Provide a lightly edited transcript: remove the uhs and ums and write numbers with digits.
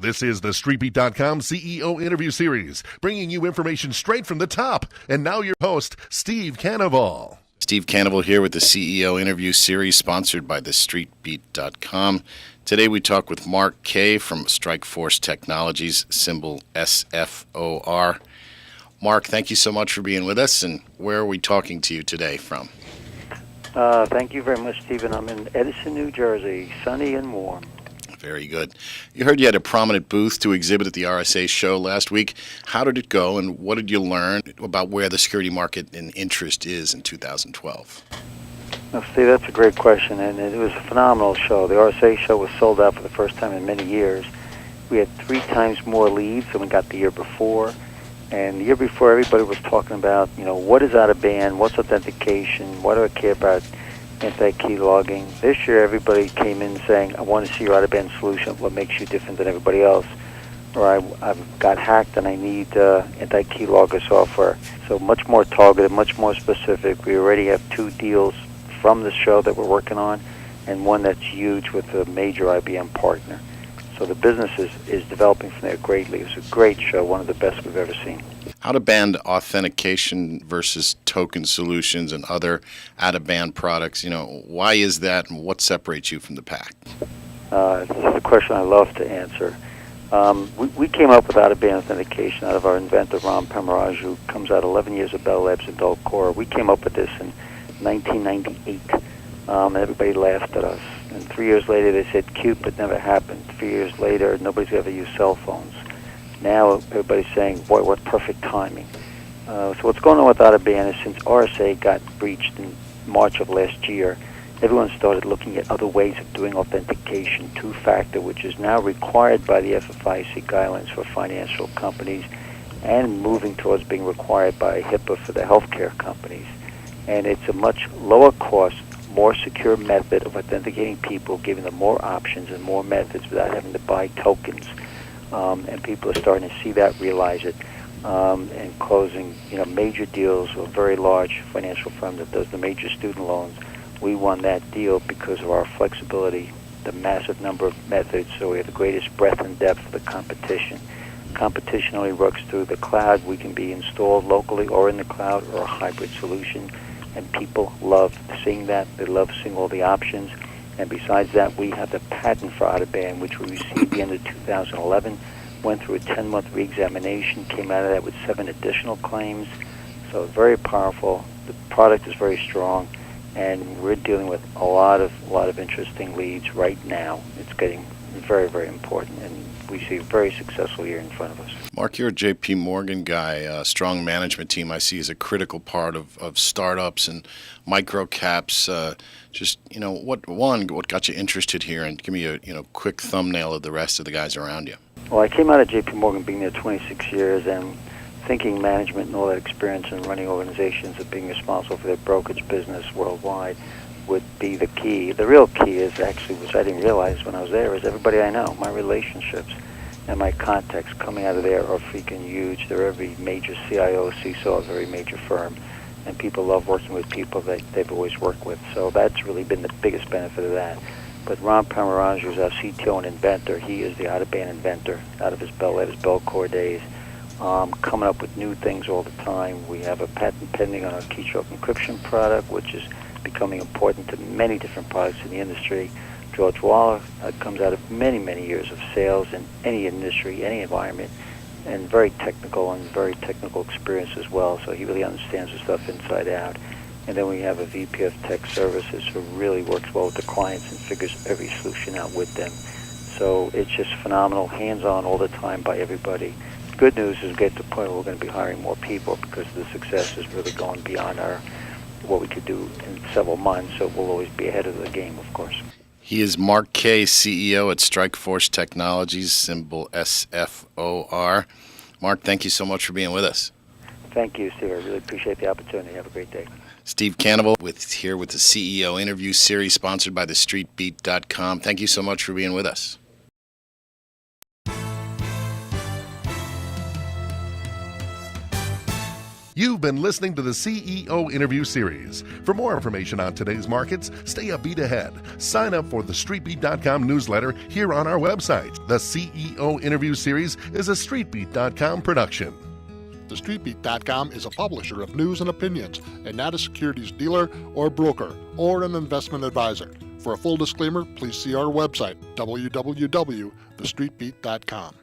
This is the StreetBeat.com CEO interview series, bringing you information straight from the top. And now your host, Steve Cannavale. Steve Cannavale here with the CEO interview series sponsored by the StreetBeat.com. Today we talk with Mark Kay from Strikeforce Technologies, symbol SFOR. Mark, thank you so much for being with us. And where are we talking to you today from? Thank you very much, Stephen. I'm in Edison, New Jersey, sunny and warm. Very good. You heard you had a prominent booth to exhibit at the RSA show last week. How did it go, and what did you learn about where the security market and interest is in 2012? Now, Steve, that's a great question, and it was a phenomenal show. The RSA show was sold out for the first time in many years. We had 3 times more leads than we got the year before. And the year before, everybody was talking about, what is out-of-band, what's authentication, what do I care about anti-key logging. This year, everybody came in saying, I want to see your out-of-band solution, what makes you different than everybody else. Or I've got hacked and I need anti-key logger software. So much more targeted, much more specific. We already have 2 deals from the show that we're working on, and one that's huge with a major IBM partner. So the business is developing from there greatly. It was a great show, one of the best we've ever seen. Out-of-band Authentication versus token solutions and other out-of-band products, why is that, and what separates you from the pack? This is a question I love to answer. We came up with out-of-band authentication out of our inventor, Ram Pamaraj, who comes out 11 years of Bell Labs and Dell Core. We came up with this in 1998, and everybody laughed at us. And 3 years later, they said, cute, but never happened. 3 years later, nobody's ever used cell phones. Now, everybody's saying, boy, what perfect timing. So what's going on with out-of-band is since RSA got breached in March of last year, everyone started looking at other ways of doing authentication, 2-factor, which is now required by the FFIEC guidelines for financial companies and moving towards being required by HIPAA for the healthcare companies. And it's a much lower cost, more secure method of authenticating people, giving them more options and more methods without having to buy tokens. And people are starting to see that, realize it, and closing major deals with a very large financial firm that does the major student loans. We won that deal because of our flexibility, the massive number of methods, so we have the greatest breadth and depth of the competition. Competition only works through the cloud. We can be installed locally or in the cloud or a hybrid solution. And people love seeing that. They love seeing all the options. And besides that, we have the patent for out-of-band, which we received at the end of 2011, went through a 10-month re-examination, came out of that with 7 additional claims. So very powerful. The product is very strong, and we're dealing with a lot of interesting leads right now. It's getting very, very important, and we see a very successful year in front of us. Mark, you're a J.P. Morgan guy. A strong management team I see is a critical part of startups and micro caps. What got you interested here, and give me a quick thumbnail of the rest of the guys around you. Well, I came out of J.P. Morgan being there 26 years, and thinking management and all that experience in running organizations and being responsible for their brokerage business worldwide would be the key. The real key is actually, which I didn't realize when I was there, is everybody I know, my relationships and my contacts coming out of there are freaking huge. They're every major CIO, CISO of a very major firm, and people love working with people that they've always worked with. So that's really been the biggest benefit of that. But Ram Pamaraj, who's our CTO and inventor, he is the out-of-band inventor out of his Bell Labs, Bell Core days, coming up with new things all the time. We have a patent pending on our keystroke encryption product, which is becoming important to many different products in the industry. George Waller comes out of many, many years of sales in any industry, any environment, and very technical experience as well. So he really understands the stuff inside out. And then we have a VP of Tech Services who really works well with the clients and figures every solution out with them. So it's just phenomenal, hands-on all the time by everybody. Good news is we get to the point where we're going to be hiring more people because the success is really going beyond what we could do in several months. So we'll always be ahead of the game, of course. He is Mark Kay, CEO at Strikeforce Technologies, symbol SFOR. Mark, thank you so much for being with us. Thank you, Steve. I really appreciate the opportunity. Have a great day. Steve Cannavale here with the CEO interview series sponsored by the StreetBeat.com. Thank you so much for being with us. You've been listening to the CEO Interview Series. For more information on today's markets, stay a beat ahead. Sign up for the StreetBeat.com newsletter here on our website. The CEO Interview Series is a StreetBeat.com production. The StreetBeat.com is a publisher of news and opinions and not a securities dealer or broker or an investment advisor. For a full disclaimer, please see our website, www.thestreetbeat.com.